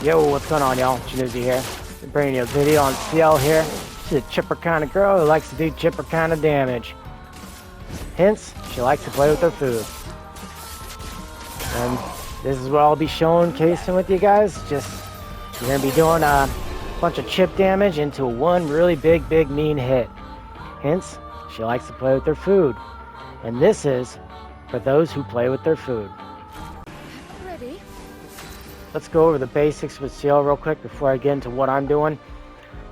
Yo, what's going on, y'all? Januzzi here. Bringing you a video on Sciel here. She's a chipper kind of girl who likes to do chipper kind of damage. Hence, she likes to play with her food. And this is what I'll be showcasing with you guys. Just, you're going to be doing a bunch of chip damage into one really big, mean hit. Hence, she likes to play with her food. And this is for those who play with their food. Ready? Let's go over the basics with Sciel real quick before I get into what I'm doing.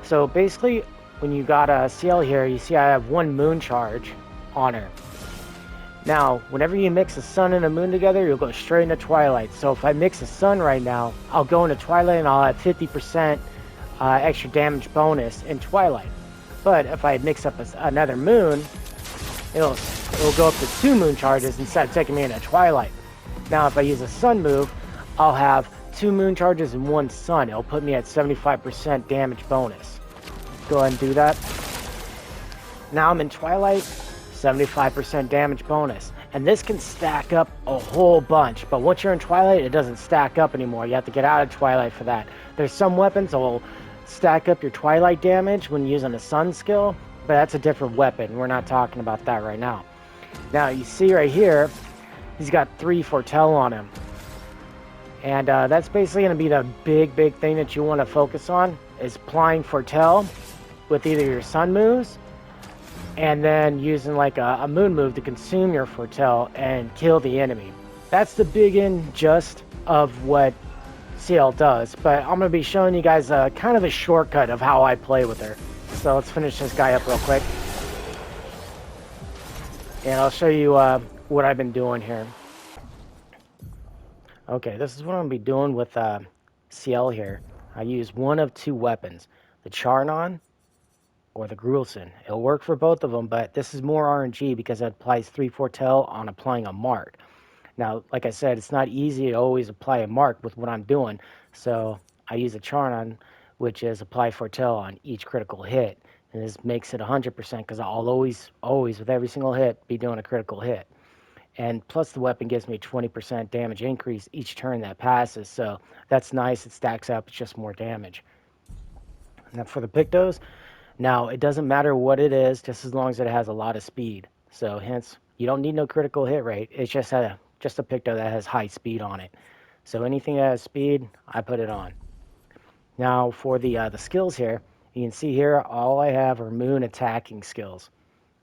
So basically, when you got a Sciel here, you see I have one moon charge on her. Now, whenever you mix a sun and a moon together, you'll go straight into Twilight. So if I mix a sun right now, I'll go into Twilight and I'll have 50% extra damage bonus in Twilight. But if I mix up another moon, it'll go up to 2 moon charges instead of taking me into Twilight. Now, if I use a sun move, I'll have 2 moon charges and 1 sun. It'll put me at 75% damage bonus. Go ahead and do that. Now I'm in Twilight, 75% damage bonus. And this can stack up a whole bunch. But once you're in Twilight, it doesn't stack up anymore. You have to get out of Twilight for that. There's some weapons that will stack up your Twilight damage when using a sun skill. But that's a different weapon. We're not talking about that right now. Now, you see right here, he's got 3 foretell on him. And that's basically going to be the big thing that you want to focus on, is applying foretell with either your sun moves and then using like a moon move to consume your foretell and kill the enemy. That's the big and just of what Sciel does, but I'm going to be showing you guys kind of a shortcut of how I play with her. So let's finish this guy up real quick. And I'll show you what I've been doing here. Okay, this is what I'm going to be doing with Sciel here. I use one of 2 weapons, the Charnon or the Grulson. It'll work for both of them, but this is more RNG because it applies 3 foretell on applying a mark. Now, like I said, it's not easy to always apply a mark with what I'm doing, so I use a Charnon, which is apply foretell on each critical hit. And this makes it 100% because I'll always, with every single hit, be doing a critical hit. And plus the weapon gives me 20% damage increase each turn that passes, so that's nice. It stacks up, it's just more damage. Now for the Pictos, now it doesn't matter what it is, just as long as it has a lot of speed. So hence, you don't need no critical hit rate. It's just a Picto that has high speed on it. So anything that has speed, I put it on. Now for the skills here, you can see here all I have are moon attacking skills.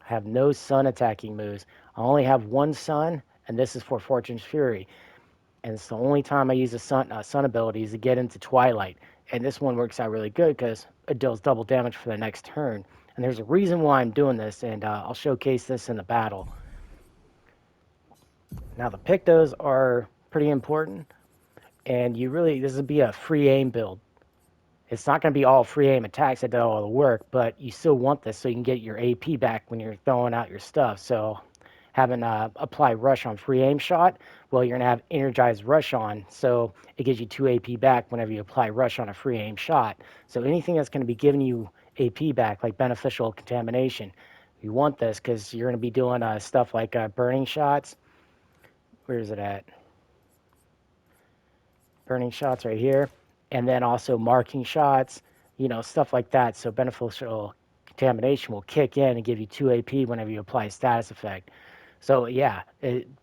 I have no sun attacking moves. I only have 1 sun, and this is for Fortune's Fury. And it's the only time I use a sun ability is to get into Twilight. And this one works out really good because it deals double damage for the next turn. And there's a reason why I'm doing this, and I'll showcase this in the battle. Now the Pictos are pretty important, and this would be a free aim build. It's not going to be all free aim attacks that do all the work, but you still want this so you can get your AP back when you're throwing out your stuff. So having apply rush on free aim shot, well, you're going to have energized rush on, so it gives you 2 AP back whenever you apply rush on a free aim shot. So anything that's going to be giving you AP back, like beneficial contamination, you want this because you're going to be doing stuff like burning shots. Where is it at? Burning shots right here. And then also marking shots, stuff like that. So beneficial contamination will kick in and give you 2 AP whenever you apply a status effect. So yeah,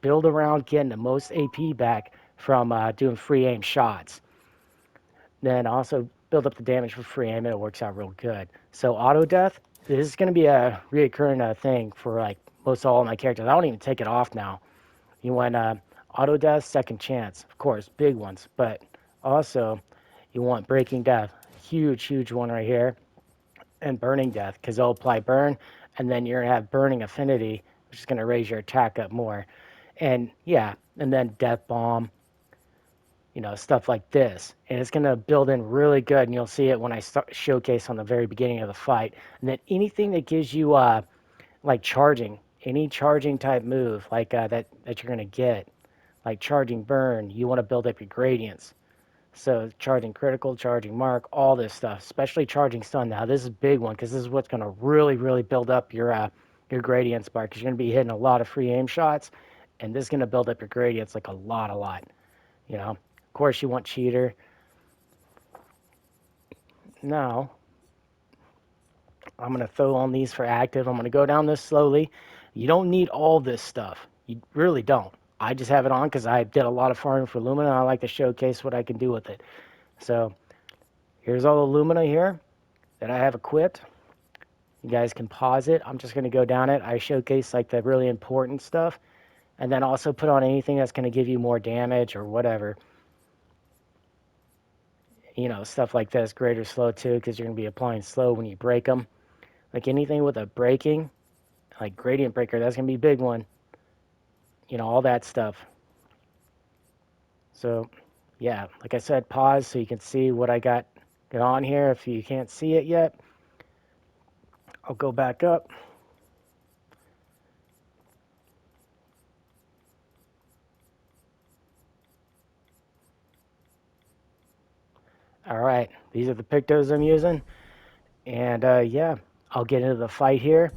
build around getting the most AP back from doing free aim shots. Then also build up the damage for free aim, and it works out real good. So auto death, this is going to be a reoccurring thing for like most all of my characters. I don't even take it off now. You want auto death, second chance, of course, big ones, but also you want breaking death, huge one right here, and burning death, because they'll apply burn, and then you're going to have burning affinity, which is going to raise your attack up more. And yeah, and then death bomb, stuff like this. And it's going to build in really good, and you'll see it when I showcase on the very beginning of the fight. And then anything that gives you like charging, any charging type move like that you're going to get, like charging burn, you want to build up your gradients. So charging critical, charging mark, all this stuff, especially charging stun. Now this is a big one because this is what's going to really build up your gradients bar, because you're going to be hitting a lot of free aim shots, and this is going to build up your gradients like a lot. Of course, you want cheater. Now, I'm going to throw on these for active. I'm going to go down this slowly. You don't need all this stuff. You really don't. I just have it on because I did a lot of farming for Lumina, and I like to showcase what I can do with it. So, here's all the Lumina here that I have equipped. You guys can pause it. I'm just going to go down it. I showcase like the really important stuff, and then also put on anything that's going to give you more damage or whatever. You know, stuff like this, greater slow too, because you're going to be applying slow when you break them. Like anything with a breaking, like gradient breaker, that's going to be a big one. You know, all that stuff. So, yeah, like I said, pause so you can see what I got on here. If you can't see it yet, I'll go back up. All right, these are the pictos I'm using. And yeah, I'll get into the fight here.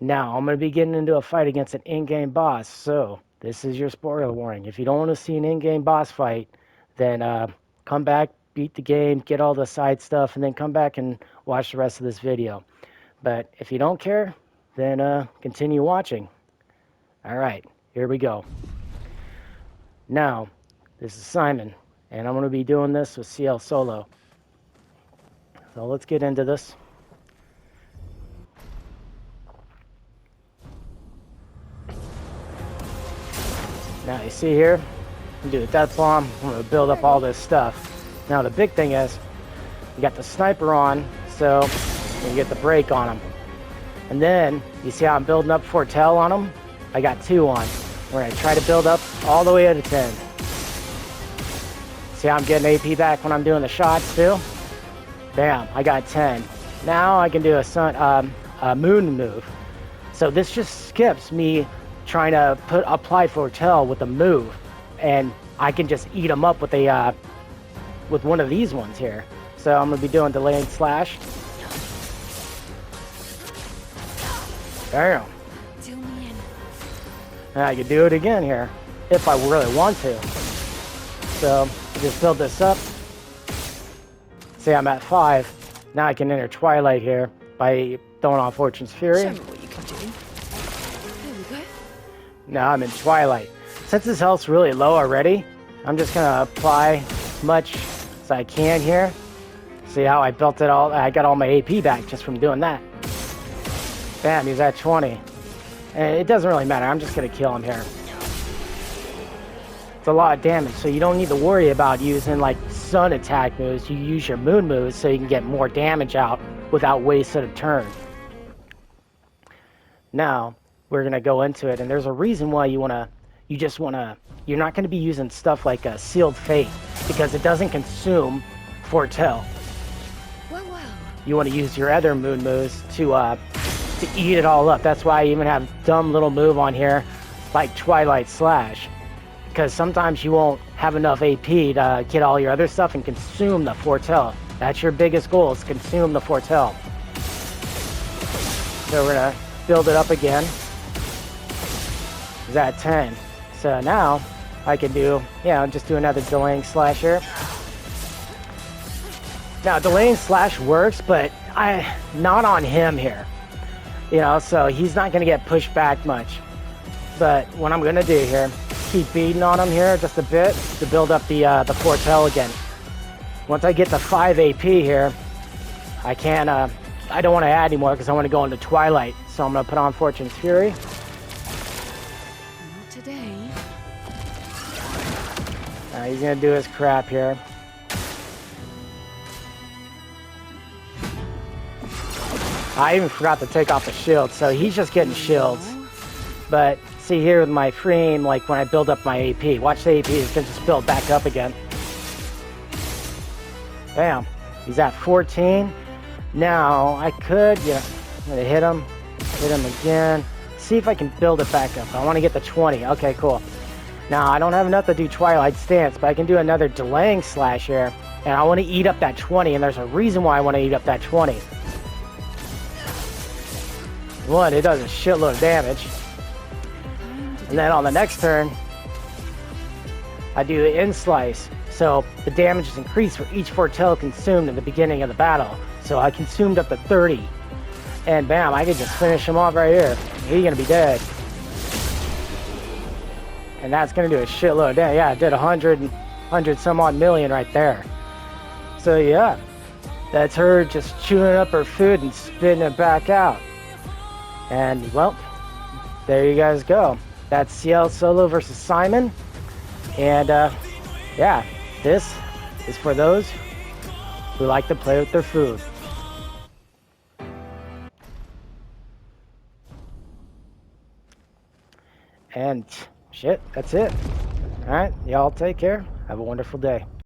Now, I'm going to be getting into a fight against an in-game boss. So, this is your spoiler warning. If you don't want to see an in-game boss fight, then come back, beat the game, get all the side stuff, and then come back and watch the rest of this video. But if you don't care, then continue watching. All right, here we go. Now, this is Simon, and I'm going to be doing this with Sciel solo. So let's get into this. Now you see here, I'm do the death bomb. I'm going to build up all this stuff. Now the big thing is, you got the sniper on, so you get the break on him. And then, you see how I'm building up Fortel on him? I got 2 on. We're going to try to build up all the way to 10. See how I'm getting AP back when I'm doing the shots too? Bam, I got 10. Now I can do a moon move. So this just skips me trying to apply Fortel with a move. And I can just eat them up with a with one of these ones here. So I'm going to be doing delaying slash. Bam. And I could do it again here, if I really want to. So, just build this up. See, I'm at 5. Now I can enter Twilight here by throwing on Fortune's Fury. Show me what you can do. There we go. Now I'm in Twilight. Since his health's really low already, I'm just going to apply as much as I can here. See how I built it all? I got all my AP back just from doing that. Bam, he's at 20. And it doesn't really matter. I'm just going to kill him here. It's a lot of damage, so you don't need to worry about using like sun attack moves. You use your moon moves so you can get more damage out without wasting a turn. Now, we're going to go into it, and there's a reason why you're not going to be using stuff like a Sealed Fate, because it doesn't consume Fortel. Well. You want to use your other moon moves to eat it all up. That's why I even have a dumb little move on here like Twilight Slash, because sometimes you won't have enough AP to get all your other stuff and consume the Fortel. That's your biggest goal, is consume the Fortel. So we're gonna build it up again. It's at 10. So now I can do, just do another delaying slash here. Now delaying slash works, but not on him here. So he's not going to get pushed back much. But what I'm going to do here, keep beating on him here just a bit to build up the Fortel again. Once I get to 5 AP here, I don't want to add anymore because I want to go into Twilight. So I'm going to put on Fortune's Fury. Not today. Now he's going to do his crap here. I even forgot to take off the shield, so he's just getting shields. But see here with my frame, like when I build up my AP, watch the AP is going to just build back up again. Bam, he's at 14. Now I could, I'm going to hit him again. See if I can build it back up. I want to get the 20. Okay, cool. Now I don't have enough to do Twilight Stance, but I can do another delaying slash here. And I want to eat up that 20, and there's a reason why I want to eat up that 20. One, it does a shitload of damage. And then on the next turn, I do in slice. So the damage is increased for each Fortel consumed in the beginning of the battle. So I consumed up to 30. And bam, I could just finish him off right here. He's gonna be dead. And that's gonna do a shitload of damage. Yeah, it did 100 some odd million right there. So yeah, that's her just chewing up her food and spitting it back out. And well, there you guys go. That's Sciel solo versus Simon. And yeah, this is for those who like to play with their food. And shit, that's it. Alright, y'all take care. Have a wonderful day.